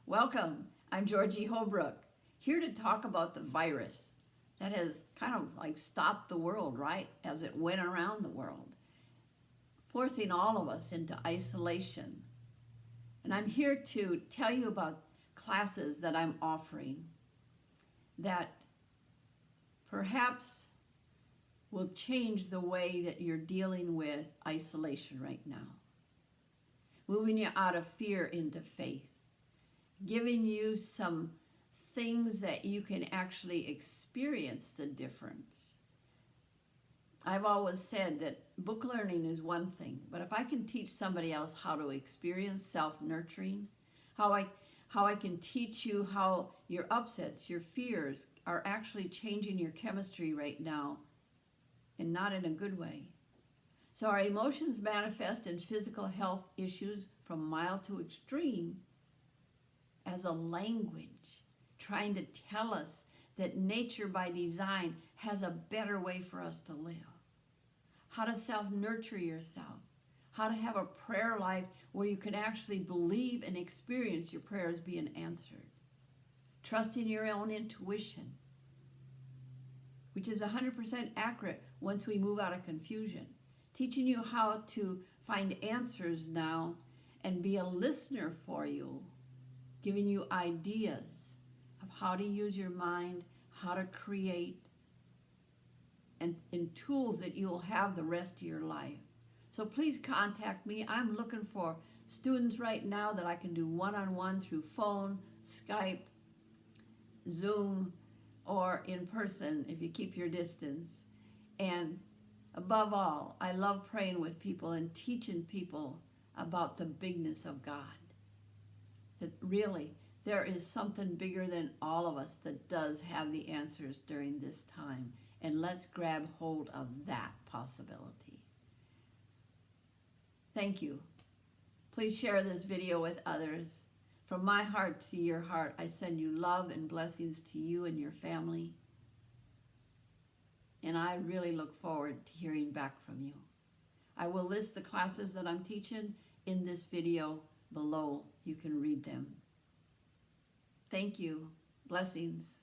Welcome. I'm Georgie Holbrook, here to talk about the virus that has kind of like stopped the world, right, as it went around the world, forcing all of us into isolation. And I'm here to tell you about classes that I'm offering that perhaps will change the way that you're dealing with isolation right now. Moving you out of fear into faith. Giving you some things that you can actually experience the difference. I've always said that book learning is one thing, but if I can teach somebody else how to experience self-nurturing, how I can teach you how your upsets, your fears are actually changing your chemistry right now, and not in a good way. So our emotions manifest in physical health issues from mild to extreme as a language, trying to tell us that nature by design has a better way for us to live. How to self-nurture yourself. How to have a prayer life where you can actually believe and experience your prayers being answered. Trusting your own intuition, which is 100% accurate once we move out of confusion. Teaching you how to find answers now and be a listener for you, giving you ideas of how to use your mind, how to create, and tools that you'll have the rest of your life. So please contact me. I'm looking for students right now that I can do one-on-one through phone, Skype, Zoom, or in person if you keep your distance. And above all, I love praying with people and teaching people about the bigness of God. That really, there is something bigger than all of us that does have the answers during this time. And let's grab hold of that possibility. Thank you. Please share this video with others. From my heart to your heart, I send you love and blessings to you and your family. And I really look forward to hearing back from you. I will list the classes that I'm teaching in this video below. You can read them. Thank you. Blessings.